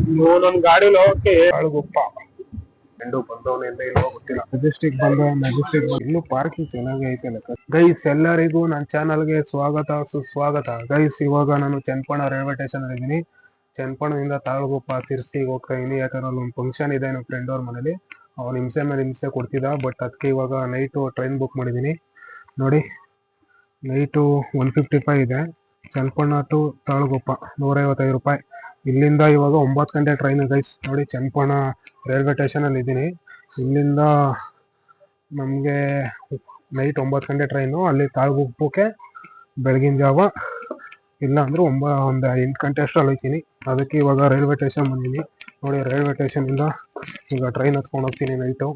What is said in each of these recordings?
ನೀವು ನಮ್ ಗಾಡಿಲಿ ಹೋಗಕ್ಕೆ ಗೊಪ್ಪ ಗಂಡು ಬಂದವನಿಂದ ಇಲ್ಲೋ ಗೊತ್ತಿಲ್ಲ. ಮೆಜೆಸ್ಟಿಕ್ ಇಲ್ಲೂ ಪಾರ್ಕಿಂಗ್ ಚೆನ್ನಾಗಿ ಐತೆ. ಗೈಸ್ ಎಲ್ಲರಿಗೂ ನನ್ನ ಚಾನಲ್ಗೆ ಸ್ವಾಗತ ಸುಸ್ವಾಗತ. ಗೈಸ್ ಇವಾಗ ನಾನು ಚನ್ನಪಣ್ಣ ರೈಲ್ವೆ ಸ್ಟೇಷನ್ ಅಲ್ಲಿ ಇದ್ದೀನಿ. ಚನ್ನಪಣ್ಣದಿಂದ ತಾಳಗುಪ್ಪ ಸಿರ್ಸಿಗೆ ಹೋಗ್ತಾ ಇದೀನಿ. ಯಾಕಂದ್ರೆ ಅಲ್ಲಿ ಒಂದು ಫಂಕ್ಷನ್ ಇದೆ ನಮ್ಮ ಫ್ರೆಂಡ್ ಅವ್ರ ಮನೇಲಿ. ಅವ್ನು ಹಿಂಸೆ ಮೇಲೆ ಹಿಂಸೆ ಕೊಡ್ತಿದ್ದ. ಬಟ್ ಅದಕ್ಕೆ ಇವಾಗ ನೈಟು ಟ್ರೈನ್ ಬುಕ್ ಮಾಡಿದ್ದೀನಿ. ನೋಡಿ ನೈಟು 155 ಇದೆ. ಚನ್ನಪಣ್ಣ ಟು ತಾಳಗುಪ್ಪ 155 ರೂಪಾಯಿ. ಇಲ್ಲಿಂದ ಇವಾಗ 9 ಗಂಟೆ ಟ್ರೈನ್ ಗೈಸ್. ನೋಡಿ ಚನ್ನಪಣ್ಣ ರೈಲ್ವೆ ಸ್ಟೇಷನ್ ಅಲ್ಲಿ ಇದ್ದೀನಿ. ಇಲ್ಲಿಂದ ನಮಗೆ ನೈಟ್ 9 ಗಂಟೆ ಟ್ರೈನು. ಅಲ್ಲಿ ತಾಳಗುಪ್ಪಕ್ಕೆ ಬೆಳಗಿನ ಜಾವ ಇಲ್ಲ ಅಂದ್ರೆ ಒಂದು 8 ಗಂಟೆ ಅಷ್ಟರಲ್ಲಿ ಹೋಗ್ತೀನಿ. ಅದಕ್ಕೆ ಇವಾಗ ರೈಲ್ವೆ ಸ್ಟೇಷನ್ ಬಂದೀನಿ. ನೋಡಿ ರೈಲ್ವೆ ಸ್ಟೇಷನ್ ಇಂದ ಈಗ ಟ್ರೈನ್ ಹತ್ಕೊಂಡು ಹೋಗ್ತೀನಿ. ನೈಟು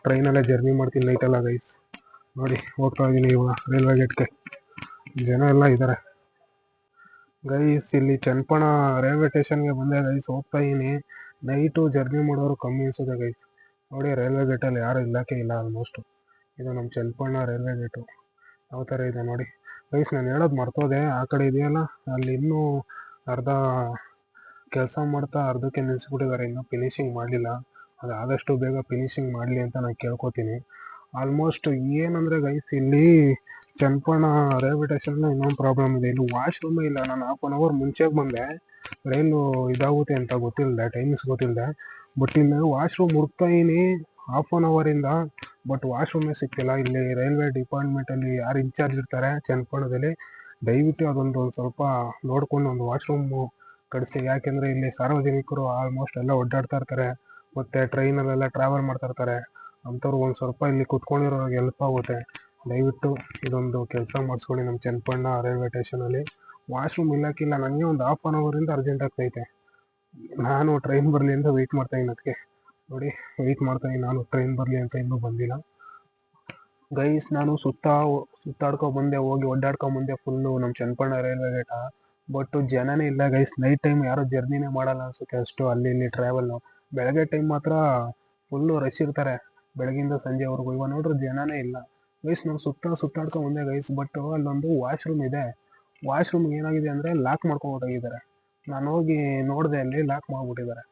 ಟ್ರೈನಲ್ಲೇ ಜರ್ನಿ ಮಾಡ್ತೀನಿ ನೈಟೆಲ್ಲ ಗೈಸ್. ನೋಡಿ ಹೋಗ್ತಾ ಇದೀನಿ ಇವಾಗ ರೈಲ್ವೆ ಗೇಟ್ಗೆ. ಜನ ಎಲ್ಲ ಇದ್ದಾರೆ ಗೈಸ್. ಇಲ್ಲಿ ಚನ್ನಪಣ್ಣ ರೈಲ್ವೆ ಸ್ಟೇಷನ್ಗೆ ಬಂದೆ ಗೈಸ್. ಹೋಗ್ತಾ ಇದೀನಿ. ನೈಟು ಜರ್ನಿ ಮಾಡೋರು ಕಮ್ಮಿ ಅನ್ಸುತ್ತೆ ಗೈಸ್. ನೋಡಿ ರೈಲ್ವೆ ಗೇಟಲ್ಲಿ ಯಾರು ಇಲ್ಲಕ್ಕೆ ಇಲ್ಲ ಆಲ್ಮೋಸ್ಟ್. ಇದು ನಮ್ಮ ಚನ್ನಪಣ್ಣ ರೈಲ್ವೆ ಗೇಟು ಯಾವ ಥರ ಇದೆ ನೋಡಿ ಗೈಸ್. ನಾನು ಹೇಳೋದು ಮರ್ತೋದೆ. ಆ ಕಡೆ ಇದೆಯಲ್ಲ ಅಲ್ಲಿ ಇನ್ನೂ ಅರ್ಧ ಕೆಲಸ ಮಾಡ್ತಾ ಅರ್ಧಕ್ಕೆ ನಿಲ್ಲಿಸ್ಬಿಟ್ಟಿದ್ದಾರೆ. ಇನ್ನೂ ಫಿನಿಶಿಂಗ್ ಮಾಡಲಿಲ್ಲ. ಅದು ಆದಷ್ಟು ಬೇಗ ಫಿನಿಶಿಂಗ್ ಮಾಡಲಿ ಅಂತ ನಾನು ಕೇಳ್ಕೊತೀನಿ. ಆಲ್ಮೋಸ್ಟ್ ಏನಂದರೆ ಗೈಸ್ ಇಲ್ಲಿ ಚನ್ನಪಣ್ಣ ರೈಲ್ವೆ ಸ್ಟೇಷನ್ ಇನ್ನೊಂದು ಪ್ರಾಬ್ಲಮ್ ಇದೆ. ಇಲ್ಲಿ ವಾಶ್ರೂಮೇ ಇಲ್ಲ. ನಾನು 1/2 ಅವರ್ ಮುಂಚೆಗೆ ಬಂದೆ. ರೈಲು ಇದಾಗುತ್ತೆ ಅಂತ ಗೊತ್ತಿಲ್ಲದೆ, ಟೈಮಿಂಗ್ಸ್ ಗೊತ್ತಿಲ್ಲದೆ. ಬಟ್ ಇಲ್ಲಿ ವಾಶ್ರೂಮ್ ಹುಡ್ಕ್ತಾ ಇದೀನಿ 1/2 ಅವರಿಂದ. ಬಟ್ ವಾಶ್ರೂಮೇ ಸಿಗ್ತಿಲ್ಲ. ಇಲ್ಲಿ ರೈಲ್ವೆ ಡಿಪಾರ್ಟ್ಮೆಂಟಲ್ಲಿ ಯಾರು ಇನ್ಚಾರ್ಜ್ ಇರ್ತಾರೆ ಚನ್ನಪಣ್ಣದಲ್ಲಿ, ದಯವಿಟ್ಟು ಅದೊಂದು ಸ್ವಲ್ಪ ನೋಡ್ಕೊಂಡು ಒಂದು ವಾಶ್ರೂಮು ಕಳಿಸಿ. ಯಾಕೆಂದರೆ ಇಲ್ಲಿ ಸಾರ್ವಜನಿಕರು ಆಲ್ಮೋಸ್ಟ್ ಎಲ್ಲ ಓಡಾಡ್ತಾ ಇರ್ತಾರೆ. ಮತ್ತು ಟ್ರೈನಲ್ಲೆಲ್ಲ ಟ್ರಾವೆಲ್ ಮಾಡ್ತಾ ಇರ್ತಾರೆ. ಅಂಥವ್ರಿಗೆ ಒಂದು ಸ್ವಲ್ಪ ಇಲ್ಲಿ ಕುತ್ಕೊಂಡಿರೋರಿಗೆ ಹೆಲ್ಪ್ ಆಗುತ್ತೆ. ದಯವಿಟ್ಟು ಇದೊಂದು ಕೆಲಸ ಮಾಡಿಸ್ಕೊಳ್ಳಿ ನಮ್ಮ ಚನ್ನಪಣ್ಣ ರೈಲ್ವೆ ಸ್ಟೇಷನಲ್ಲಿ. ವಾಶ್ರೂಮ್ ಇಲ್ಲಕ್ಕಿಲ್ಲ. ನನಗೆ ಒಂದು 1/2 ಅವರಿಂದ ಅರ್ಜೆಂಟ್ ಆಗ್ತೈತೆ. ನಾನು ಟ್ರೈನ್ ಬರಲಿ ಅಂತ ವೆಯ್ಟ್ ಮಾಡ್ತಾಯಿದ್ದೀನಿ. ಅದಕ್ಕೆ ನೋಡಿ ವೆಯ್ಟ್ ಮಾಡ್ತಾಯಿದ್ದೀನಿ ನಾನು ಟ್ರೈನ್ ಬರಲಿ ಅಂತ. ಇನ್ನೂ ಬಂದಿಲ್ಲ ಗೈಸ್. ನಾನು ಸುತ್ತಾಡ್ಕೊಂಡ್ಬಂದೆ, ಹೋಗಿ ಓಡಾಡ್ಕೊಂಡ್ಬಂದೆ ಫುಲ್ಲು ನಮ್ಮ ಚನ್ನಪಣ್ಣ ರೈಲ್ವೆ ಗೇಟ. ಬಟ್ ಜನನೇ ಇಲ್ಲ ಗೈಸ್. ನೈಟ್ ಟೈಮ್ ಯಾರು ಜರ್ನಿನೇ ಮಾಡಲ್ಲ ಅನಿಸುತ್ತೆ ಅಷ್ಟು ಅಲ್ಲಿ ಇಲ್ಲಿ ಟ್ರಾವೆಲ್ಲು. ಬೆಳಗ್ಗೆ ಟೈಮ್ ಮಾತ್ರ ಫುಲ್ಲು ರಶ್ ಇರ್ತಾರೆ, ಬೆಳಗಿಂದ ಸಂಜೆವರೆಗೂ. ಇವಾಗ ನೋಡ್ರೆ ಜನನೇ ಇಲ್ಲ ಗೈಸ್. ನಾನು ಸುತ್ತಾಡ್ಕೊಂಡ್ಬಂದೆ ಗೈಸ್. ಬಟ್ ಅಲ್ಲೊಂದು ವಾಶ್ರೂಮ್ ಇದೆ. ವಾಶ್ರೂಮ್ ಏನಾಗಿದೆ ಅಂದರೆ ಲಾಕ್ ಮಾಡ್ಕೊಂಡ್ಬಿಟ್ಟಿದ್ದಾರೆ. ನಾನು ಹೋಗಿ ನೋಡಿದೆ, ಅಲ್ಲಿ ಲಾಕ್ ಮಾಡಿಬಿಟ್ಟಿದ್ದಾರೆ.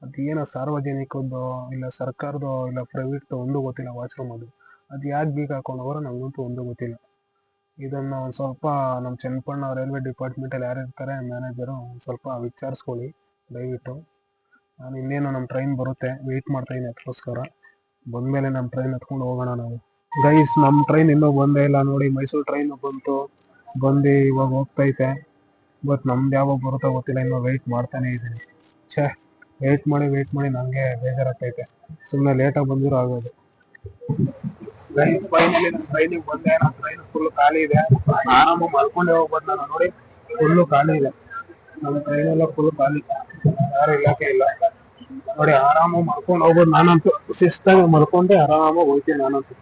ಅದು ಏನೋ ಸಾರ್ವಜನಿಕದ್ದು ಇಲ್ಲ ಸರ್ಕಾರದ್ದು ಇಲ್ಲ ಪ್ರೈವೇಟ್ದು ಒಂದು ಗೊತ್ತಿಲ್ಲ ವಾಶ್ರೂಮ್ ಅದು. ಅದು ಯಾಕೆ ಬೀಗ ಹಾಕೊಂಡವ್ರೋ ನನಗಂತೂ ಒಂದು ಗೊತ್ತಿಲ್ಲ. ಇದನ್ನು ಒಂದು ಸ್ವಲ್ಪ ನಮ್ಮ ಚನ್ನಪಣ್ಣ ರೈಲ್ವೆ ಡಿಪಾರ್ಟ್ಮೆಂಟಲ್ಲಿ ಯಾರು ಇರ್ತಾರೆ ಮ್ಯಾನೇಜರು ಒಂದು ಸ್ವಲ್ಪ ವಿಚಾರಿಸ್ಕೊಳ್ಳಿ ದಯವಿಟ್ಟು. ನಾನು ಇನ್ನೇನು ನಮ್ಮ ಟ್ರೈನ್ ಬರುತ್ತೆ, ವೆಯ್ಟ್ ಮಾಡ್ತಾಯಿದ್ದೀನಿ ಅದಕ್ಕೋಸ್ಕರ. ಬಂದಮೇಲೆ ನಮ್ಮ ಟ್ರೈನ್ ಹತ್ಕೊಂಡು ಹೋಗೋಣ ನಾವು ಗೈಸ್. ನಮ್ಮ ಟ್ರೈನ್ ಇನ್ನೂ ಬಂದೇ ಇಲ್ಲ ನೋಡಿ. ಮೈಸೂರು ಟ್ರೈನು ಬಂದು ಇವಾಗ ಹೋಗ್ತೈತೆ. ಬಟ್ ನಮ್ದು ಯಾವಾಗ ಬರುತ್ತೋ ಗೊತ್ತಿಲ್ಲ. ಇನ್ನೂ ವೆಯ್ಟ್ ಮಾಡ್ತಾನೆ ಇದ್ದೀನಿ. ವೆಯ್ಟ್ ಮಾಡಿ ನನಗೆ ಬೇಜಾರಾಗ್ತೈತೆ. ಸುಮ್ಮನೆ ಲೇಟಾಗಿ ಬಂದಿರೋ ಆಗೋದು ಗೈಸ್. ಫೈನಲಿ ನಮ್ಮ ಟ್ರೈನಿಗೆ ಬಂದೆ. ನಮ್ಮ ಟ್ರೈನ್ ಫುಲ್ ಖಾಲಿ ಇದೆ. ಆರಾಮಾಗಿ ಮಲ್ಕೊಂಡೇ ಹೋಗ್ಬೋದು ನಾನು. ನೋಡಿ ಫುಲ್ಲು ಖಾಲಿ ಇದೆ ನಮ್ಮ ಟ್ರೈನೆಲ್ಲ, ಫುಲ್ ಖಾಲಿ, ಯಾರು ಇಲ್ಲಕ್ಕೆ ಇಲ್ಲ. ನೋಡಿ ಆರಾಮಾಗಿ ಮಲ್ಕೊಂಡು ಹೋಗ್ಬೋದು. ನಾನಂತೂ ಶಿಸ್ತಾಗಿ ಮಲ್ಕೊಂಡೆ ಆರಾಮಾಗಿ ಹೋಗ್ತೀನಿ ನಾನಂತೂ.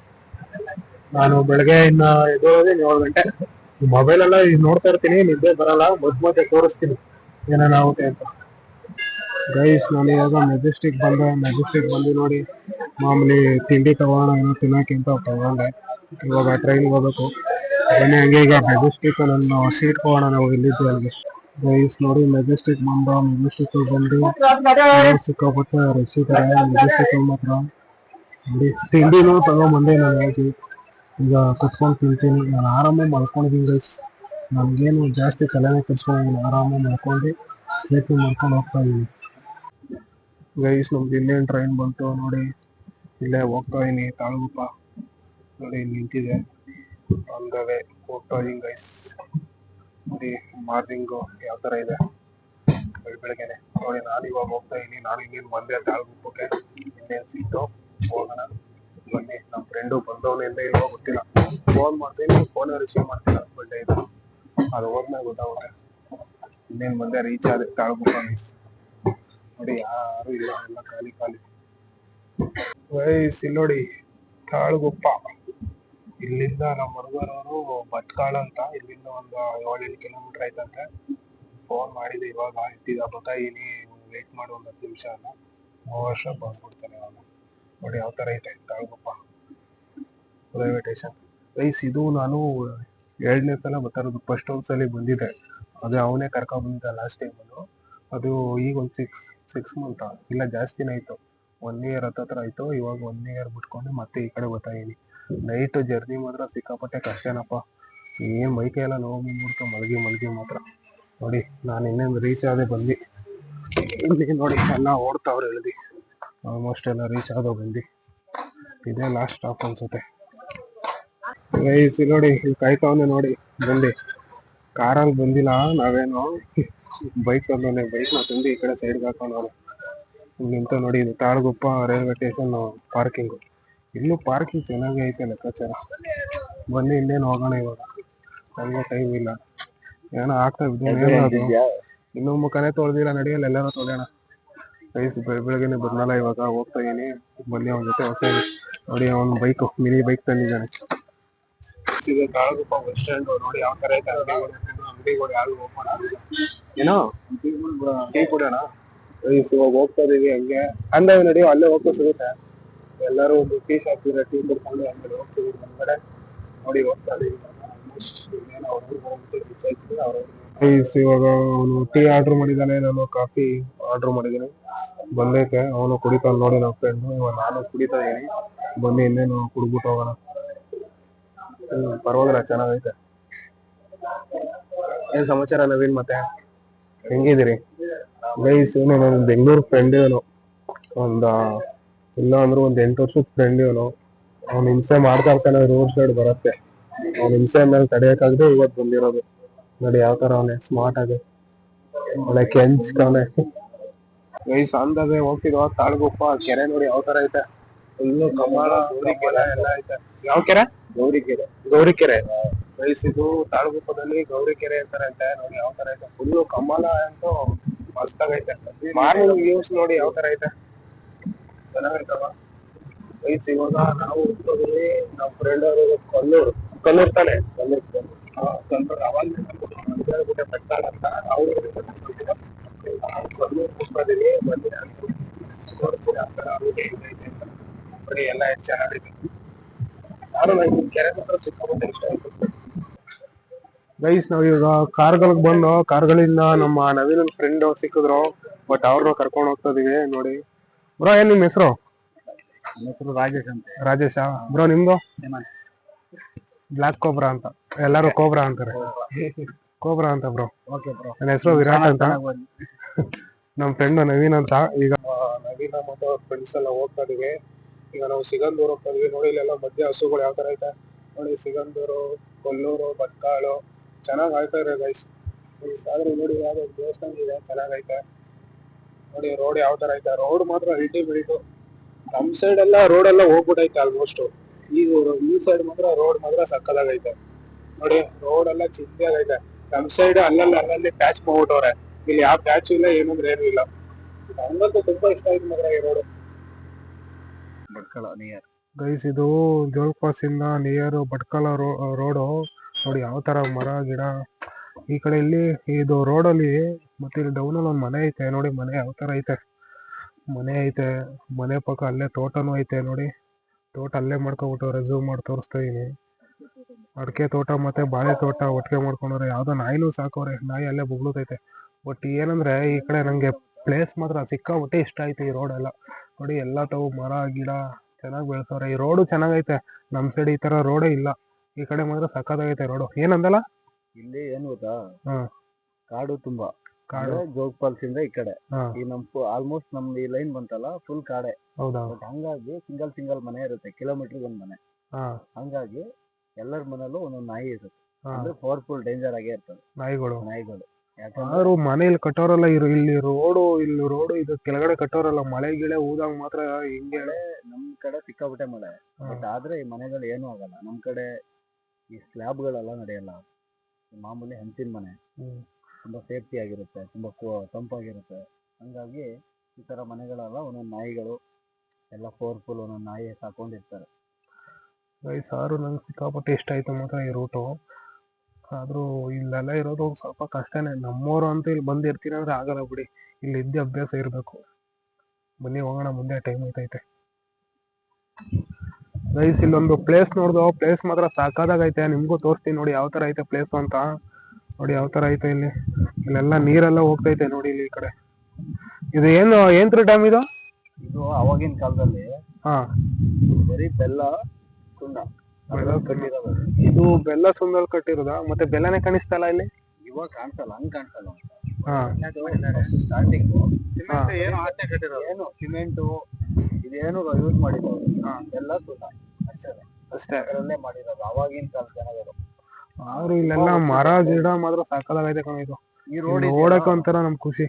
ನಾನು ಬೆಳಗ್ಗೆ ಇನ್ನು ಎದ್ದೋಳೋದೇ 7 ಗಂಟೆ. ಮೊಬೈಲೆಲ್ಲ ನೋಡ್ತಾ ಇರ್ತೀನಿ, ನಿದ್ದೆ ಬರಲ್ಲ. ಮಧ್ಯೆ ತೋರಿಸ್ತೀನಿ ಏನೇನಾಗುತ್ತೆ ಅಂತ ಗೈಸ್. ನಾನು ಇವಾಗ ಮೆಜೆಸ್ಟಿಕ್ ಬಂದು ನೋಡಿ ಮಾಮೂಲಿ ತಿಂಡಿ ತಗೋಣ ಏನೋ ತಿನ್ನೋಕೆ ಅಂತ ತಗೊಂಡೆ. ಇವಾಗ ಟ್ರೈನ್ಗೆ ಹೋಗ್ಬೇಕು. ಬನ್ನಿ ಹಂಗೆ ಈಗ ಮೆಜೆಸ್ಟಿಕ್ ನನ್ನ ಸೀಟ್ ತಗೋಣ ನಾವು ಎಲ್ಲಿದ್ವಿ ಅಲ್ಲಿ ಗೈಸ್. ನೋಡಿ ಮೆಜೆಸ್ಟಿಕ್ ಬಂದು ಸಿಕ್ಕಾಪಟ್ಟೆ ರಶ್ ಇದ್ದಾರೆ ಮೆಜೆಸ್ಟಿಕ್ ಮಾತ್ರ. ನೋಡಿ ತಿಂಡಿನೂ ತಗೊಂಬಂದೆ ನಾನು ಹೋಗಿ. ಈಗ ಕುತ್ಕೊಂಡು ತಿಂತೀನಿ. ನಾನು ಆರಾಮಾಗಿ ಮಲ್ಕೊಂಡಿದ್ದೀನಿ ಗೈಸ್. ನನಗೇನು ಜಾಸ್ತಿ ತಲೆನೇ ಕೆಡಿಸ್ಕೊಂಡಿದ್ದೀನಿ. ಆರಾಮಾಗಿ ಮಲ್ಕೊಂಡು ಸ್ಲೀಪಿಂಗ್ ಮಾಡ್ಕೊಂಡು ಹೋಗ್ತಾ ಇದ್ದೀನಿ ಗೈಸ್. ನಮ್ದು ಇನ್ನೇನು ಟ್ರೈನ್ ಬಂತು ನೋಡಿ. ಇಲ್ಲೇ ಹೋಗ್ತಾ ಇದೀನಿ ತಾಳಗುಪ್ಪ. ನೋಡಿ ನಿಂತಿದೆ ಅಂದವೇ ಹೋಗ್ತಾ ಇದೀನಿ ಗೈಸ್. ನೋಡಿ ಮಾರ್ನಿಂಗು ಯಾವ ಥರ ಇದೆ ಬೆಳಗ್ಗೆನೆ. ನೋಡಿ ನಾನು ಇವಾಗ ಹೋಗ್ತಾ ಇದೀನಿ. ನಾನು ಇನ್ನೇನು ಬಂದೆ ತಾಳಗುಪ್ಪಕ್ಕೆ. ಇನ್ನೇನು ಸಿಕ್ತು ಹೋಗೋಣ ಬನ್ನಿ. ನಮ್ಮ ಫ್ರೆಂಡು ಬಂದವನಿಂದ ಇಲ್ಲೋ ಗೊತ್ತಿಲ್ಲ. ಫೋನ್ ಮಾಡ್ತೀನಿ, ಫೋನೇ ರಿಸೀವ್ ಮಾಡ್ತಿಲ್ಲ. ಒಳ್ಳೆ ಇದು ಅದು ಹೋದ್ಮೇಲೆ ಗೊತ್ತಾಗುತ್ತೆ. ಇನ್ನೇನು ಬಂದೆ, ರೀಚ್ ಆದೆ ತಾಳಗುಪ್ಪ ಗೈಸ್. ನೋಡಿ ಯಾರು ಇಲ್ಲ, ಎಲ್ಲ ಖಾಲಿ ಗೈಸ್. ಇಲ್ಲಿ ನೋಡಿ ತಾಳಗುಪ್ಪ. ಇಲ್ಲಿಂದ ನಮ್ಮ ಹುಡುಗರವರು ಭಟ್ಕಾಳ ಅಂತ, ಇಲ್ಲಿಂದ ಒಂದು 7-8 ಕಿಲೋಮೀಟರ್ ಆಯ್ತಂತೆ. ಫೋನ್ ಮಾಡಿದೆ ಇವಾಗ, ಬರ್ತಾ ಇದೀನಿ, ವೆಯ್ಟ್ ಮಾಡಿ ಒಂದು 10 ನಿಮಿಷ ಅಂತ. ವರ್ಷ ಬಂದ್ಬಿಡ್ತಾನೆ ಅವನು. ನೋಡಿ ಯಾವ ಥರ ಐತೆ ತಾಳಗುಪ್ಪ ರೈಲ್ವೆ ಸ್ಟೇಷನ್ ಗೈಸ್. ಇದು ನಾನು 2ನೇ ಸಲ ಬರ್ತಾ ಇರೋದು. ಫಸ್ಟ್ ಒಂದ್ಸಲಿ ಬಂದಿದ್ದೆ, ಅದೇ ಅವನೇ ಕರ್ಕೊಂಡ್ಬಂದಿದ್ದ ಲಾಸ್ಟ್ ಟೈಮ್. ಅದು ಈಗ ಒಂದು 6 ಮಂತ್ ಇಲ್ಲ ಜಾಸ್ತಿನೇ ಆಯ್ತು. 1 ಇಯರ್ ಹತ್ತತ್ರ ಆಯ್ತು. ಇವಾಗ 1 ಇಯರ್ ಬಿಟ್ಕೊಂಡು ಮತ್ತೆ ಈ ಕಡೆ ಬರ್ತಾ ಇದೀನಿ. ನೈಟ್ ಜರ್ನಿ ಮಾತ್ರ ಸಿಕ್ಕಾಪಟ್ಟೆ ಕಷ್ಟನಪ್ಪ. ಏನ್ ಮೈಕೈ ಎಲ್ಲ ನೋವು ಬಂದ್ಬಿಡ್ತು ಮಲಗಿ ಮಾತ್ರ. ನೋಡಿ ನಾನು ಇನ್ನೇನು ರೀಚ್ ಆದೆ ಬಂದು. ಇಲ್ಲಿ ನೋಡಿ ಎಲ್ಲ ಓಡ್ತಾವ್ರೆ ಇಳಿದಿ. ಆಲ್ಮೋಸ್ಟ್ ಎಲ್ಲ ರೀಚ್ ಆದೋ ಬಂದು. ಇದೇ ಲಾಸ್ಟ್ ಸ್ಟಾಪ್ ಅನ್ಸುತ್ತೆ. ಗೈಸ್ ನೋಡಿ ಇಲ್ಲಿ ಕಾಯ್ತಾವನೆ ನೋಡಿ ಬಂದು. ಕಾರಲ್ಲಿ ಬಂದಿಲ್ಲ ನಾವೇನು, ಬೈಕ್ ತಂದವನೆ. ಬೈಕ್ನ ತಂದು ಈ ಕಡೆ ಸೈಡ್ಗೆ ಹಾಕೊಂಡು ನಿಂತ ನೋಡಿ. ಇದು ತಾಳಗುಪ್ಪ ರೈಲ್ವೆ ಸ್ಟೇಷನ್ ಪಾರ್ಕಿಂಗು. ಇಲ್ಲೂ ಪಾರ್ಕಿಂಗ್ ಚೆನ್ನಾಗಿ ಐತೆ ಲೆಕ್ಕಾಚಾರ. ಬನ್ನಿ ಇನ್ನೇನು ಹೋಗೋಣ ಇವಾಗ, ನಮ್ಗೆ ಟೈಮ್ ಇಲ್ಲ. ಏನೋ ಆಗ್ತಾ ಅದು ಇನ್ನೂ ಮುಖನೇ ತೊಳೆದಿಲ್ಲ. ನಡಿಯಲ್ಲ ಎಲ್ಲರೂ ತೊಳೆಯೋಣ. ಗೈಸ್ ಬೆಳಗ್ಗೆನೆ ಬಂದಲ್ಲ ಇವಾಗ ಹೋಗ್ತಾ ಇದೀನಿ. ಬನ್ನಿ ಅವನ ಜೊತೆ ಹೋಗ್ತಾ ಇದೀನಿ. ನೋಡಿ ಅವನ ಬೈಕ್ ಮಿನಿ ಬೈಕ್ ತಂದಿದ್ದಾನೆ. ಇದು ತಾಳಗುಪ್ಪ ಬಸ್ ಸ್ಟ್ಯಾಂಡ್ ನೋಡಿ ಯಾವ ತರ ಐತೆ. ಅಂಗಡಿಗಳು ಯಾರು ಓಪನ್ ಆಗಿಲ್ಲ. ಏನೋ ಟೀ ಕುಡಿಯೋಣ. ಇವಾಗ ಹೋಗ್ತಾ ಇದೀವಿ ಹಂಗೆ ಅಂದ ನಡಿ ಅಲ್ಲೇ ಹೋಗ್ತಾ ಸಿಗುತ್ತೆ. ಎಲ್ಲರೂ ಒಂದು ಟೀ ಶಾಪ್ ಇದೆ, ಟೀ ಕುಡ್ಕೊಂಡು ಹಂಗೆ ಹೋಗ್ತೀವಿ ಹೊರಗಡೆ. ನೋಡಿ ಹೋಗ್ತಾ ಇದೀವಿ. ಇವಾಗ ಅವನು ಟೀ ಆರ್ಡರ್ ಮಾಡಿದ್ದಾನೆ, ನಾನು ಕಾಫಿ ಆರ್ಡರ್ ಮಾಡಿದ್ದೀನಿ. ಬಂದೈತೆ ಅವನು ಕುಡಿತಾನೆ ನೋಡಿ ನಮ್ಮ ಫ್ರೆಂಡ್. ಇವಾಗ ನಾನು ಕುಡಿತಾ ಇದೀನಿ. ಬನ್ನಿ ಇನ್ನೇನು ಕುಡ್ಬಿಟ್ಟು ಹೋಗೋಣ. ಪರವಾಗಿಲ್ಲ ಚೆನ್ನಾಗೈತೆ. ಏನ್ ಸಮಾಚಾರ ನವೀನ್, ಮತ್ತೆ ಹೆಂಗಿದಿರಿ ಗೈಸ್? ನಾನು ಬೆಂಗಳೂರು ಫ್ರೆಂಡ್ ಇವನು. ಇಲ್ಲ ಅಂದ್ರೆ 8 ವರ್ಷದ ಫ್ರೆಂಡ್ ಇವನು. ಅವ್ನು ಹಿಂಸೆ ಮಾಡ್ತಾ ಇರ್ತಾನೆ ರೋಡ್ ಸೈಡ್ ಬರತ್ತೆ. ಅವ್ನ ಹಿಂಸೆ ಮೇಲೆ ತಡೆಯಕ್ಕಾಗದೆ ಇವತ್ತು ಬಂದಿರೋದು. ನೋಡಿ ಯಾವ ತರ ಅವನೇ ಸ್ಮಾರ್ಟ್ ಆಗಿ ಒಳ್ಳೆ ಕೆಂಚ್ಕವನೆ. ಗೈಸ್ ಅಂದಾಗೆ ಹೋಗ್ತಿದ್ವ ತಾಳಗುಪ್ಪ ಕೆರೆ ನೋಡಿ ಯಾವ ತರ ಐತೆ. ಫುಲ್ಲು ಕಮಲ ಕೆರೆ ಎಲ್ಲ ಐತೆ. ಯಾವ ಕೆರೆ? ಗೌರಿಕೆರೆ. ಗೈಸ್ ಇದು ತಾಳಗುಪ್ಪದಲ್ಲಿ ಗೌರಿಕೆರೆ ಅಂತಾರಂತೆ. ನೋಡಿ ಯಾವ ತರ ಐತೆ. ಫುಲ್ಲು ಕಮಲ ಅಂತೂ ಮಸ್ತಾಗೈತೆ. ಮಾರ್ನಿಂಗ್ ವ್ಯೂಸ್ ನೋಡಿ ಯಾವ ತರ ಐತೆ, ಚೆನ್ನಾಗೈತವ. ಗೈಸ್ ಇವಾಗ ನಾವು ಹೋಗ್ತಿದೀವಿ. ನಮ್ಮ ಫ್ರೆಂಡ್ ಅವರು ಕಲ್ಲೂರ್ ತಾನೆ, ಕಲ್ಲೂರ್ ಅವಾಗ ಬೆಟ್ಟ ಅಂತ ಅವ್ರು ಕಲ್ಲೂರ್ ಹೋಗ್ತಿದೀವಿ. ಬನ್ನಿ ನೋಡಿ ಎಲ್ಲ ಎಷ್ಟು ಚೆನ್ನಾಗೈತೆ. ಯಾರು ನಂಗೆ ಕೆರೆ ಮಾತ್ರ ಸಿಕ್ಕಾಪಟ್ಟೆ ಇಷ್ಟ ಆಯ್ತು. ಗೈಸ್ ನಾವ್ ಇವಾಗ ಕಾರ್ಗಳಿಗೆ ಬಂದು ಕಾರ್ಗಳಿಂದ ನಮ್ಮ ನವೀನ್ ಫ್ರೆಂಡ್ ಸಿಕ್ಕಿದ್ರು. ಬಟ್ ಅವ್ರನ್ನ ಕರ್ಕೊಂಡು ಹೋಗ್ತಾ ಇದೀವಿ ನೋಡಿ. ಬ್ರೋ ಏನ್ ನಿಮ್ ಹೆಸರು? ರಾಜೇಶ್ ಅಂತ. ರಾಜೇಶ ಬ್ರೋ. ನಿಮ್ದು? ಬ್ಲಾಕ್ ಕೋಬ್ರಾ ಅಂತ. ಎಲ್ಲಾರು ಕೋಬ್ರಾ ಅಂತಾರೆ. ಕೋಬ್ರಾ ಅಂತ ಬ್ರೋ. ನನ್ನ ಹೆಸರು ವಿರಾಟ್ ಅಂತ. ನಮ್ ಫ್ರೆಂಡ್ ನವೀನ್ ಅಂತ. ಈಗ ನವೀನ್ ಮತ್ತೆ ಅವ್ರ ಫ್ರೆಂಡ್ಸ್ ಎಲ್ಲ ಹೋಗ್ತಾ ಇದೀವಿ. ಈಗ ನಾವು ಸಿಗಂದೂರ್ ಹೋಗ್ತಾ ಇದೀವಿ. ನೋಡಿ ಇಲ್ಲೆಲ್ಲ ಮಧ್ಯ ಹಸುಗಳು ಯಾವ ತರ ಐತೆ ನೋಡಿ. ಸಿಗಂದೂರು, ಕೊಲ್ಲೂರು, ಭಟ್ಕಾಳು ಚೆನ್ನಾಗ್ ಆಯ್ತಾ ಇದೆ ಗೈಸ್. ಆದ್ರೆ ನೋಡಿ ಯಾವ್ದೋ ದೇವಸ್ಥಾನ ಇದೆ ಚೆನ್ನಾಗೈತೆ ನೋಡಿ. ರೋಡ್ ಯಾವ ತರ ಐತೆ. ರೋಡ್ ಮಾತ್ರ ಅಲ್ಟಿಮೇಟ್. ನಮ್ ಸೈಡ್ ಎಲ್ಲ ರೋಡ್ ಎಲ್ಲ ಹೋಗ್ಬಿಟ್ಟೈತೆ ಆಲ್ಮೋಸ್ಟ್. ಈ ಸೈಡ್ ಮಾತ್ರ ರೋಡ್ ಮಾತ್ರ ಸಕ್ಕದಾಗೈತೆ ನೋಡಿ. ರೋಡ್ ಎಲ್ಲ ಚಿಕ್ಕದಾಗೈತೆ. ನಮ್ ಸೈಡ್ ಅಲ್ಲಲ್ಲಿ ಪ್ಯಾಚ್ ಮಾಡ್ಬಿಟ್ಟವ್ರೆ. ಇಲ್ಲಿ ಯಾವ ಪ್ಯಾಚ್ ಇಲ್ಲ, ಏನಂದ್ರೆ ಏನು ಇಲ್ಲ. ಹಂಗಂತೂ ತುಂಬಾ ಇಷ್ಟ ಆಯ್ತು ಮಾತ್ರ ಈ ರೋಡ್. ನಿಯರ್ ಗೈಸ್ ಇದು ಜೋಲ್ಪಾಸ್ ಇಂದ ನಿಯರ್ ಭಟ್ಕಳ ರೋಡು ನೋಡಿ ಯಾವ ತರ ಮರ ಗಿಡ ಈ ಕಡೆ. ಇಲ್ಲಿ ಇದು ರೋಡ್ ಅಲ್ಲಿ ಮತ್ತೆ ಇಲ್ಲಿ ಡೌನ್ ಅಲ್ಲಿ ಒಂದ್ ಮನೆ ಐತೆ ನೋಡಿ. ಮನೆ ಯಾವ ತರ ಐತೆ. ಮನೆ ಐತೆ, ಮನೆ ಪಕ್ಕ ಅಲ್ಲೇ ತೋಟನೂ ಐತೆ ನೋಡಿ. ತೋಟ ಅಲ್ಲೇ ಮಾಡ್ಕೊಬಿಟ್ಟವ್ರೆ. ಝೂಮ್ ಮಾಡಿ ತೋರಿಸ್ತಾ ಇದೀನಿ. ಅಡಿಕೆ ತೋಟ ಮತ್ತೆ ಬಾಳೆ ತೋಟ ಒಟ್ಟಿಗೆ ಮಾಡ್ಕೊಂಡವ್ರೆ. ಯಾವ್ದೋ ನಾಯಿನೂ ಸಾಕವ್ರೆ. ನಾಯಿ ಅಲ್ಲೇ ಬೊಗ್ಳುತೈತೆ. ಬಟ್ ಏನಂದ್ರೆ ಈ ಕಡೆ ನಂಗೆ ಪ್ಲೇಸ್ ಮಾತ್ರ ಸಿಕ್ಕಾಪಟ್ಟೆ ಇಷ್ಟ ಆಯ್ತು. ಈ ರೋಡ್ ಎಲ್ಲ ನೋಡಿ ಎಲ್ಲಾ ತಾವು ಮರ ಗಿಡ ಚೆನ್ನಾಗಿ ಬೆಳೆಸವ್ರೆ. ಈ ರೋಡು ಚೆನ್ನಾಗೈತೆ. ನಮ್ ಸೈಡ್ ಈ ತರ ರೋಡೇ ಇಲ್ಲ. ಈ ಕಡೆ ಮಾತ್ರ ಸಕ್ಕತ್ತಾಗೈತೆ ರೋಡು. ಏನಂದಲ್ಲ ಇಲ್ಲಿ ಏನ್ ಗೊತ್ತಾ, ಕಾಡು ತುಂಬಾ. ಕಾಡು ಜೋಗ್ ಫಾಲ್ಸ್ ಇಂದ ಈ ಕಡೆ ಈ ನಮ್ ಆಲ್ಮೋಸ್ಟ್ ನಮ್ದು ಈ ಲೈನ್ ಬಂತಲ್ಲ ಫುಲ್ ಕಾಡೆ. ಹೌದಾ? ಹಂಗಾಗಿ ಸಿಂಗಲ್ ಮನೆ ಇರುತ್ತೆ. ಕಿಲೋಮೀಟರ್ ಒಂದ್ ಮನೆ. ಹಂಗಾಗಿ ಎಲ್ಲರ ಮನೇಲೂ ಒಂದೊಂದು ನಾಯಿ ಇರುತ್ತೆ. ಅಂದ್ರೆ ಪವರ್ಫುಲ್ ಡೇಂಜರ್ ಆಗೇ ಇರ್ತದೆ ನಾಯಿಗಳು. ಯಾರು ಮನೇಲಿ ಕಟ್ಟೋರಲ್ಲ. ಇಲ್ಲಿ ರೋಡು ಇದು ಕೆಳಗಡೆ ಕಟ್ಟೋರಲ್ಲ. ಮಳೆ ಗಿಳೆ ಊದಾಗ ಮಾತ್ರ ಹಿಂಗೆ. ನಮ್ ಕಡೆ ಸಿಕ್ಕಾಬಿಟ್ಟೆ ಮಳೆ. ಬಟ್ ಆದ್ರೆ ಈ ಮನೆಗಳು ಏನೂ ಆಗಲ್ಲ. ನಮ್ ಕಡೆ ಈ ಸ್ಲ್ಯಾಬ್ಗಳೆಲ್ಲ ನಡೆಯಲ್ಲ. ಮಾಮೂಲಿ ಹಂಚಿನ ಮನೆ. ತುಂಬಾ ಸೇಫ್ಟಿ ಆಗಿರುತ್ತೆ, ತುಂಬಾ ತಂಪಾಗಿರುತ್ತೆ. ಹಂಗಾಗಿ ಈ ತರ ಮನೆಗಳೆಲ್ಲ ಒಂದೊಂದು ನಾಯಿಗಳು ಎಲ್ಲ ಪವರ್ಫುಲ್ ಒಂದೊಂದು ನಾಯಿ ಸಾಕೊಂಡಿರ್ತಾರೆ. ಸಾರು ನಂಗೆ ಸಿಕ್ಕಾಪಟ್ಟೆ ಇಷ್ಟ ಆಯ್ತು ಮಾತ್ರ ಈ ರೂಟು. ಆದ್ರೂ ಇಲ್ಲೆಲ್ಲ ಇರೋದು ಸ್ವಲ್ಪ ಕಷ್ಟನೇ. ನಮ್ಮೂರು ಅಂತ ಇಲ್ಲಿ ಬಂದಿರ್ತೀನಿ ಅಂದ್ರೆ ಆಗಲ್ಲ ಬಿಡಿ. ಇಲ್ಲಿ ಇದ್ದ ಅಭ್ಯಾಸ ಇರ್ಬೇಕು. ಬನ್ನಿ ಹೋಗೋಣ ಮುಂದೆ, ಟೈಮ್ ಐತೈತೆ. ಗೈಸ್ ಇಲ್ಲೊಂದು ಪ್ಲೇಸ್ ನೋಡ್ದು. ಪ್ಲೇಸ್ ಮಾತ್ರ ಸಾಕಾದಾಗೈತೆ. ನಿಮ್ಗೂ ತೋರಿಸ್ತೀನಿ ನೋಡಿ ಯಾವ ತರ ಐತೆ ಪ್ಲೇಸ್ ಅಂತ. ನೋಡಿ ಯಾವ ತರ ಐತೆ. ಇಲ್ಲೆಲ್ಲ ನೀರೆಲ್ಲ ಹೋಗ್ತೈತೆ ನೋಡಿ. ಇಲ್ಲಿ ಈ ಕಡೆ ಇದು ಏನು ಏನ್ರಿ ಡ್ಯಾಮ್ ಇದು? ಇದು ಅವಾಗಿನ ಕಾಲದಲ್ಲಿ ಹಾ, ಬರೀ ಬೆಲ್ಲ ಸುಣ್ಣ ಕಟ್ಟಿರೋದು. ಇದು ಬೆಲ್ಲ ಸುಣ್ಣದಲ್ಲಿ ಕಟ್ಟಿರೋದ? ಮತ್ತೆ ಬೆಲ್ಲನೇ ಕಾಣಿಸ್ತಲ್ಲ ಇಲ್ಲಿ? ಇವಾಗ ಕಾಣಿಸಲ್ಲ, ಹಂಗ್ ಕಾಣಿಸಲ್ಲ. ಹಾ, ಸ್ಟಾರ್ಟಿಂಗ್ ಹಾ. ಏನು ಆಚೆ ಕಟ್ಟಿರೋದು, ಏನು ಸಿಮೆಂಟು ಇದೇನು ಯೂಸ್ ಮಾಡಿದ್ರು, ಬೆಲ್ಲ ಸುಣ್ಣ ಅಷ್ಟೇ ಅದರಲ್ಲೇ ಮಾಡಿರೋದು ಅವಾಗಿನ ಕಾಲದ ಜನಗಳು. ಆದ್ರೂ ಇಲ್ಲೆಲ್ಲ ಮರ ಗಿಡ ಮಾತ್ರ ಸಾಕಾಗೈತೆ ಕಣ. ಇದು ಈ ರೋಡ್ ನೋಡಕ್ ಒಂಥರ ನಮ್ ಖುಷಿ.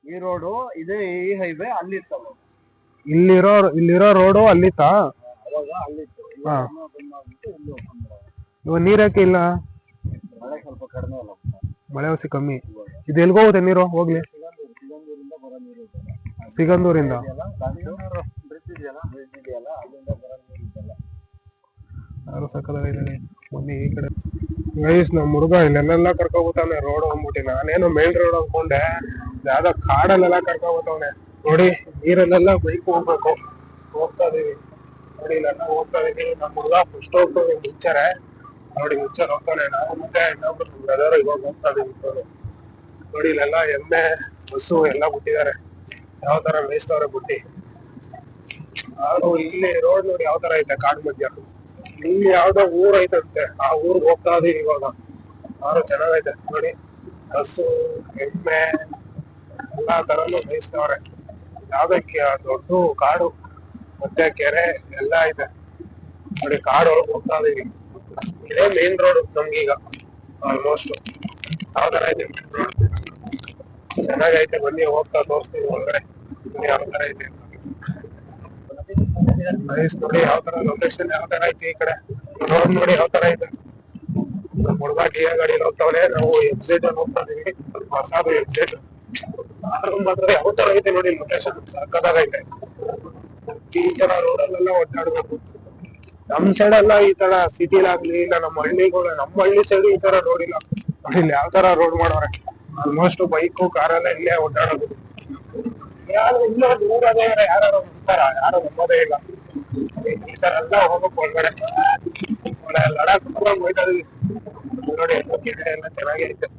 ಈ ರೋಡು ಇದೇ, ಈ ಹೈವೇ ಅಲ್ಲಿರ್ತವೆ. ಇಲ್ಲಿರೋ ರೋಡು ಅಲ್ಲಿತ್ತಾ? ಅವಾಗ ಅಲ್ಲಿತ್ತು. ಹಾ. ಇಲ್ಲಿ ಇವಾಗ ನೀರ್ ಯಾಕೆ ಇಲ್ಲ? ಮಳೆ ಸ್ವಲ್ಪ ಕಡಿಮೆ ಅಲ್ಲ, ಮಳೆ ಹೊಸಿ ಕಮ್ಮಿ. ಇದು ಎಲ್ಗೋಗುತ್ತೆ ನೀರು ಹೋಗ್ಲಿ? ಸಿಗಂದೂರಿಂದ ಬರೋ ನೀರು ಇದೆಯಲ್ಲ, ಸಿಗಂದೂರಿಂದ ಬ್ರಿಡ್ಜ್ ಇದೆಯಲ್ಲ ಅಲ್ಲಿಂದ ಬರೋ ನೀರು ಇದೆಯಲ್ಲ. ಯಾರು ಸಕ್ಕದಾಗೈತೆ. ಮೊನ್ನೆ ಈ ಕಡೆ ಗೈಸ್ ನಮ್ ಹುಡುಗ ಇಲ್ಲೆಲ್ಲ ಕರ್ಕೊಬೋತಾನೆ ರೋಡ್ ಅಂದ್ಬಿಟ್ಟು. ನಾನೇನು ಮೇನ್ ರೋಡ್ ಅನ್ಕೊಂಡೆ, ಯಾವ್ದೋ ಕಾಡಲ್ಲೆಲ್ಲ ಕರ್ಕೊಬೋತಾವನೆ. ನೋಡಿ ನೀರಲ್ಲೆಲ್ಲ ಬೈಕ್ ಹೋಗ್ಬೇಕು, ಹೋಗ್ತಾ ಇದೀವಿ ನೋಡಿ. ಇಲ್ಲೆಲ್ಲ ಹೋಗ್ತಾ ಇದೀವಿ. ನಮ್ ಹುಡುಗ ಫಸ್ಟ್ ಹೋಗ್ತಾನೆ, ಮುಂಚೆರೆ ನೋಡಿ ಮುಂಚೆ ಹೋಗ್ತಾನೆ. ನಾವು ಮತ್ತೆ ಇನ್ನೊಬ್ರು ಬ್ರದರ್ ಇವಾಗ ಹೋಗ್ತಾ ಇದೀವಿ ನೋಡಿ. ಇಲ್ಲೆಲ್ಲ ಎಮ್ಮೆ ಹಸು ಎಲ್ಲ ಬಿಟ್ಟಿದ್ದಾರೆ, ಯಾವ ತರ ಮೇಯಿಸ್ತವ್ರೆ ಬುಟ್ಟಿ. ಆದ್ರೂ ಇಲ್ಲಿ ರೋಡ್ ನೋಡಿ ಯಾವ ತರ ಐತೆ, ಕಾಡ್ ಮಧ್ಯ. ಇಲ್ಲಿ ಯಾವ್ದೋ ಊರ್ ಐತಂತೆ, ಆ ಊರ್ಗ್ ಹೋಗ್ತಾ ಇದೀವಿ ಇವಾಗ. ಆದ್ರೂ ಚೆನ್ನಾಗೈತೆ ನೋಡಿ, ಹಸು ಎಮ್ಮೆ ಎಲ್ಲಾ ತರನು ಮೇಯಿಸ್ತವ್ರೆ. ಯಾವ್ದಕ್ಕೆ ದೊಡ್ಡ ಕಾಡು ಮತ್ತೆ ಕೆರೆ ಎಲ್ಲ ಐತೆ ನೋಡಿ. ಕಾಡು ಒಳಗ್ ಹೋಗ್ತಾ ಇದೀವಿ. ಇದೇ ಮೇನ್ ರೋಡ್ ನಮ್ಗೀಗ ಆಲ್ಮೋಸ್ಟ್. ಯಾವ ತರ ಐತೆ ಚೆನ್ನಾಗೈತೆ, ಬನ್ನಿ ಹೋಗ್ತಾ ತೋರಿಸ್ತೀವಿ ಒಳಗಡೆ ಯಾವ ತರ ಐತೆ. ನೈಸ್ ನೋಡಿ ಯಾವ ತರ ಲೊಕೇಶನ್, ಯಾವ ತರ ಐತಿ. ಈ ಕಡೆ ರೋಡ್ ನೋಡಿ ಯಾವ ತರ ಐತೆ. ನಮ್ ಹುಡುಗ ಟಿಯಾ ಗಾಡಿ ಹೋಗ್ತಾವನೆ, ನಾವು ಎಕ್ಸಿಟ್ ಅಲ್ಲಿ ಹೋಗ್ತಾ ಇದೀವಿ. ಹೊಸದು ಎಕ್ಸಿಟ್ ಮಾತ್ರ ಯಾವ ತರ ಐತೆ ನೋಡಿ ಲೊಕೇಶನ್, ಸಕ್ಕದಾಗೈತೆ. ಈ ತರ ರೋಡಲ್ಲೆಲ್ಲ ಒದ್ದಾಡ್ಬೇಕು. ನಮ್ ಸೈಡ್ ಎಲ್ಲ ಈ ತರ ಸಿಟಿಲಾಗ್ಲಿ ಇಲ್ಲ, ನಮ್ಮ ಹಳ್ಳಿಗಳು, ನಮ್ಮ ಹಳ್ಳಿ ಸೈಡ್ ಈ ತರ ರೋಡ್ ಇಲ್ಲ. ಇಲ್ಲಿ ಯಾವ ತರ ರೋಡ್ ಮಾಡೋರೆ. ಆಲ್ಮೋಸ್ಟ್ ಬೈಕು ಕಾರೆಲ್ಲ ಇಲ್ಲೇ ಒದ್ದಾಡೋದು. ಯಾರು ಇಲ್ಲ ದೂರ ಯಾರು ಹೋಗ್ತಾರ, ಯಾರು ನಂಬೋದೇ ಇಲ್ಲ. ಈ ತರ ಎಲ್ಲ ಹೋಗ್ಬೇಕು ಒಳಗಡೆ. ಲಡಾಖ್ ಹೋಗ್ತಾ ಇದೀವಿ ನೋಡಿ. ಎಲ್ಲ ಕೆರೆ ಎಲ್ಲ ಚೆನ್ನಾಗಿ ಐತೆ,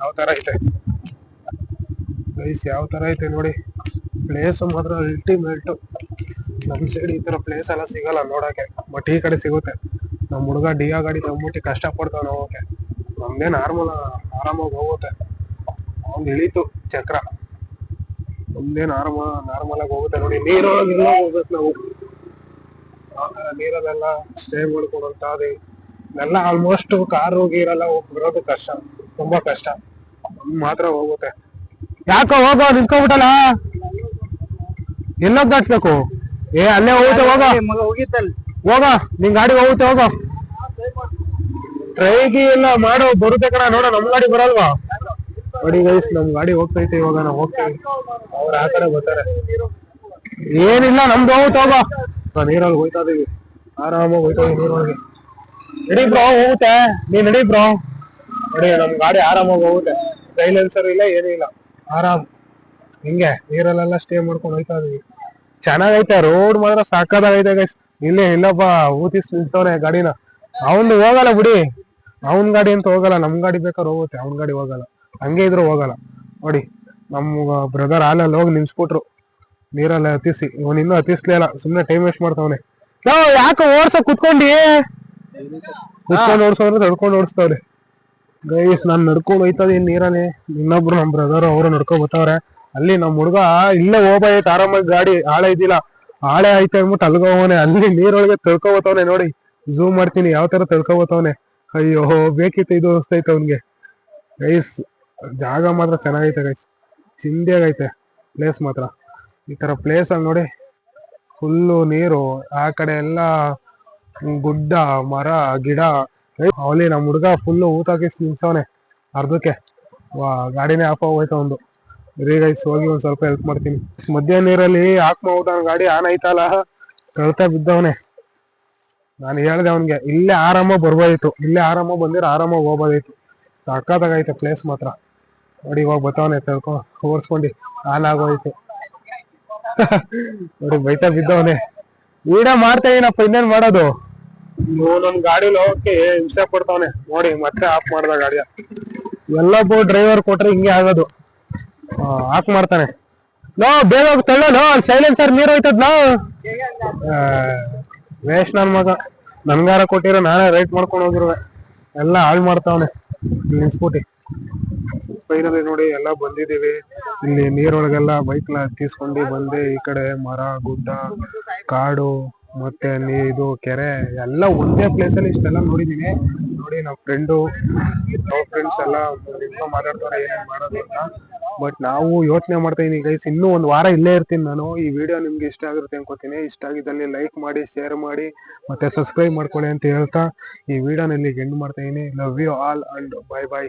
ಯಾವ ತರ ಐತೆ ಗೈಸ್, ಯಾವ ತರ ಐತೆ ನೋಡಿ. ಪ್ಲೇಸ್ ಮಾತ್ರ ಅಲ್ಟಿಮೇಟ್. ನಮ್ ಸೈಡ್ ಈ ತರ ಪ್ಲೇಸ್ ಎಲ್ಲ ಸಿಗಲ್ಲ ನೋಡಕ್ಕೆ, ಬಟ್ ಈ ಕಡೆ ಸಿಗುತ್ತೆ. ನಮ್ ಹುಡುಗ ಡಿಯಾ ಗಾಡಿ ತಗೊಂಬಿಟ್ಟು ಕಷ್ಟ ಪಡ್ತಾವ ಹೋಗಕ್ಕೆ. ನಮ್ದೇ ನಾರ್ಮಲ್ ಆರಾಮಾಗಿ ಹೋಗುತ್ತೆ. ಅವ್ನ್ ಇಳೀತು ಚಕ್ರ, ನಮ್ದೇ ನಾರ್ಮಲ್ ಆಗಿ ಹೋಗುತ್ತೆ ನೋಡಿ. ನೀರೊಳಗೆಲ್ಲ ಹೋಗ್ಬೇಕು ನಾವು. ಆತರ ನೀರಲ್ಲೆಲ್ಲ ಸ್ಟೇ ಮಾಡ್ಕೊಂಡು ಹೋಗ್ತಾ ಇದೀವಿ. ಎಲ್ಲ ಆಲ್ಮೋಸ್ಟ್ ಕಾರು ಗೀರೆಲ್ಲ ಬರೋದು ಕಷ್ಟ, ತುಂಬಾ ಕಷ್ಟ. ಮಾತ್ರ ಹೋಗುತ್ತೆ. ಯಾಕೋ ಹೋಗೋ, ನಿಂತ್ಕೊಬಿಟ್ಟಲ್ಲ. ಎಲ್ಲೋಗ್ ದಾಟ್ಬೇಕು? ಅಲ್ಲೇ ಹೋಗುತ್ತೆ, ಹೋಗ ನಿನ್ ಗಾಡಿ ಹೋಗುತ್ತೆ, ಹೋಗೋ. ಟ್ರೈಗಿ ಎಲ್ಲ ಮಾಡೋ ಬರುತ್ತೆ ಕಣ, ನೋಡ ನಮ್ ಗಾಡಿ ಬರಲ್ವಾ ನೋಡಿ ಗೈಸ್. ನಮ್ ಗಾಡಿ ಹೋಗ್ತೈತೆ ಇವಾಗ, ನಾವು ಹೋಗ್ತೀವಿ. ಅವ್ರ ಆ ಕಡೆ ಬರ್ತಾರೆ. ಏನಿಲ್ಲ, ನಮ್ದು ಹೋಗುತ್ತೆ, ಹೋಗೋ. ನೀರಲ್ಲಿ ಹೋಯ್ತಾ ಇದೀವಿ, ಆರಾಮಾಗಿ ಹೋಯ್ತಾ ಇದೀವಿ ನೀರೊಳಗೆ. ನಡಿ ಬ್ರೋ, ಹೋಗುತ್ತೆ. ನೀನ್ ನಡಿ ಬ್ರೋ. ನೋಡಿ ನಮ್ ಗಾಡಿ ಆರಾಮಾಗಿ ಹೋಗುತ್ತೆ. ಸೈಲೆನ್ಸರ್ ಇಲ್ಲ, ಏನೂ ಇಲ್ಲ, ಆರಾಮ್ ಹಿಂಗೆ ನೀರಲ್ಲೆಲ್ಲ ಸ್ಟೇ ಮಾಡ್ಕೊಂಡು ಹೋಯ್ತಾ ಇದೀವಿ. ಚೆನ್ನಾಗೈತೆ ರೋಡ್ ಮಾತ್ರ, ಸಾಕಾಗೈತೆ ಗೈಸ್. ಇಲ್ಲಿ ಇಲ್ಲೊಬ್ಬ ಊತಿಸ್ ನಿಲ್ತವ್ರೆ ಗಾಡಿನ. ಅವನ್ದು ಹೋಗಲ್ಲ ಬಿಡಿ, ಅವನ್ ಗಾಡಿ ಅಂತ ಹೋಗಲ್ಲ. ನಮ್ ಗಾಡಿ ಬೇಕಾದ್ರೆ ಹೋಗುತ್ತೆ, ಅವನ್ ಗಾಡಿ ಹೋಗಲ್ಲ. ಹಂಗೆ ಇದ್ರು ಹೋಗಲ್ಲ ನೋಡಿ. ನಮ್ ಬ್ರದರ್ ಹಾಲಲ್ಲಿ ಹೋಗಿ ನಿಲ್ಸ್ಬಿಟ್ರು ನೀರಲ್ಲಿ ಹತ್ತಿಸಿ. ಇವನ್ ಇನ್ನೂ ಹತ್ತಿಸ್ಲೇ ಇಲ್ಲ, ಸುಮ್ನೆ ಟೈಮ್ ವೇಸ್ಟ್ ಮಾಡ್ತಾವನೆ. ಯಾಕೆ ಓಡ್ಸ ಕುತ್ಕೊಂಡಿ? ಕುತ್ಕೊಂಡು ಓಡಿಸೋದ್ರೆ ತಡ್ಕೊಂಡು ಓಡಿಸ್ತವ್ರೆ ಗೈಸ್. ನಾನ್ ನಡ್ಕೊಂಡು ಹೋಯ್ತಾ ಇದೀನಿ ನೀರಲ್ಲಿ. ಇನ್ನೊಬ್ರು ನಮ್ ಬ್ರದರ್ ಅವರು ನಡ್ಕೊ ಬರ್ತಾವ್ರೆ. ಅಲ್ಲಿ ನಮ್ ಹುಡ್ಗ ಇಲ್ಲೇ ಹೋಗ್ಬೈತೆ ಆರಾಮಾಗಿ, ಗಾಡಿ ಆಳೆ ಇದ್ದಿಲ್ಲ, ಆಳೆ ಐತೆ ಅಂದ್ಬಿಟ್ಟು ಅಲ್ಗೋವನೆ. ಅಲ್ಲಿ ನೀರೊಳಗೆ ತಳ್ಕೊಬತ್ತವನೆ ನೋಡಿ. ಝೂಮ್ ಮಾಡ್ತೀನಿ ಯಾವ ತರ ತಳ್ಕೊಬತ್ತವನೆ. ಅಯ್ಯೋ ಬೇಕಿತ್ತು, ಇದು ಅನಿಸ್ತೈತೆ ಅವ್ನಿಗೆ ಗೈಸ್. ಜಾಗ ಮಾತ್ರ ಚೆನ್ನಾಗೈತೆ ಗೈಸ್, ಚಿಂದಿಯಾಗೈತೆ ಪ್ಲೇಸ್ ಮಾತ್ರ. ಈ ತರ ಪ್ಲೇಸ್ ಅಲ್ಲಿ ನೋಡಿ, ಫುಲ್ಲು ನೀರು, ಆ ಕಡೆ ಎಲ್ಲ ಗುಡ್ಡ, ಮರ, ಗಿಡ. ಅಲ್ಲಿ ನಮ್ ಹುಡ್ಗ ಫುಲ್ಲು ಊತಾಕಿ ನಿಲ್ಸವನೆ ಅರ್ಧಕ್ಕೆ. ಗಾಡಿನೇ ಆಫ್ ಆಗೋಯ್ತು ಒಂದು. ರೀ ಗೈಸ್, ಹೋಗಿ ಒಂದ್ ಸ್ವಲ್ಪ ಹೆಲ್ಪ್ ಮಾಡ್ತೀನಿ. ಮಧ್ಯ ನೀರಲ್ಲಿ ಹಾಕ್ಬೋದ ಗಾಡಿ, ಆನ್ ಐತಲ್ಲ, ಕಳ್ತಾ ಬಿದ್ದವನೆ. ನಾನು ಹೇಳ್ದೆ ಅವನ್ಗೆ, ಇಲ್ಲೇ ಆರಾಮಾಗಿ ಬರ್ಬೋದಿತ್ತು, ಇಲ್ಲೇ ಆರಾಮಾಗಿ ಬಂದಿರ ಆರಾಮಾಗಿ ಹೋಗ್ಬೋದಿತ್ತು. ಸಕ್ಕತ್ತಾಗೈತೆ ಪ್ಲೇಸ್ ಮಾತ್ರ ನೋಡಿ. ಇವಾಗ ಬತ್ತವನೆ ತಿಳ್ಕೊ ಓಡಿಸ್ಕೊಂಡು, ಆನ್ ಆಗೋಯ್ತು ನೋಡಿ. ಬೈತಾ ಬಿದ್ದವನೆ. ವಿಡಿಯೋ ಮಾಡ್ತಾ ಇದೀನಪ್ಪ, ಇನ್ನೇನ್ ಮಾಡೋದು. ನಮ್ ಗಾಡಿಲಿ ಹೋಗಕ್ಕೆ ಹಿಂಸೆ ಪಡ್ತಾವನೆ ನೋಡಿ. ಮತ್ತೆ ಆಫ್ ಮಾಡ್ದ ಗಾಡಿಯ. ಎಲ್ಲೊಬ್ಬ ಡ್ರೈವರ್ ಕೊಟ್ರೆ ಹಿಂಗೆ ಆಗೋದು, ಆಫ್ ಮಾಡ್ತಾನೆ. ನೋ ಬೇಗ ತಳ್ಳೋ ಅಲ್ಲಿ ಸೈಲೆನ್ಸರ್ ನೀರ್ ಹೋಯ್ತದ್ ನೋ ವೇಸ್ಟ್ ನನ್ ಮಗ ನನ್ಗಾರ ಕೊಟ್ಟಿರೋ ನಾನೇ ರೈಟ್ ಮಾಡ್ಕೊಂಡು ಹೋಗಿರುವೆ ಎಲ್ಲ ಹಾಳು ಮಾಡ್ತಾವನೆ ನಿಲ್ಸ್ಬಿಟ್ಟಿ ಫೈನಲಿ ನೋಡಿ ಎಲ್ಲ ಬಂದಿದೀವಿ ಇಲ್ಲಿ ನೀರೊಳಗೆಲ್ಲ ಬೈಕ್ ತೀಸ್ಕೊಂಡು ಬಂದೆ ಈ ಕಡೆ ಮರ ಗುಡ್ಡ ಕಾಡು ಮತ್ತೆ ಇದು ಕೆರೆ ಎಲ್ಲ ಒಂದೇ ಪ್ಲೇಸ್ ಅಲ್ಲಿ ಇಷ್ಟೆಲ್ಲ ನೋಡಿದೀನಿ ನೋಡಿ ನಮ್ಮ ಫ್ರೆಂಡ್ಸ್ ಎಲ್ಲ ಮಾತಾಡ್ತಾರೆ ಏನೇನ್ ಮಾಡೋದು ಅಂತ ಬಟ್ ನಾವು ಯೋಚನೆ ಮಾಡ್ತಾ ಇದೀನಿ ಗೈಸ್ ಇನ್ನೂ ಒಂದ್ ವಾರ ಇಲ್ಲೇ ಇರ್ತೀನಿ ನಾನು ಈ ವಿಡಿಯೋ ನಿಮ್ಗೆ ಇಷ್ಟ ಆಗಿರುತ್ತೆ ಅನ್ಕೋತೀನಿ ಇಷ್ಟ ಆಗಿದ್ದಲ್ಲಿ ಲೈಕ್ ಮಾಡಿ ಶೇರ್ ಮಾಡಿ ಮತ್ತೆ ಸಬ್ಸ್ಕ್ರೈಬ್ ಮಾಡ್ಕೊಳ್ಳಿ ಅಂತ ಹೇಳ್ತಾ ಈ ವಿಡಿಯೋನ ಇಲ್ಲಿಗೆ ಎಂಡ್ ಮಾಡ್ತಾ ಇದೀನಿ love you all and bye by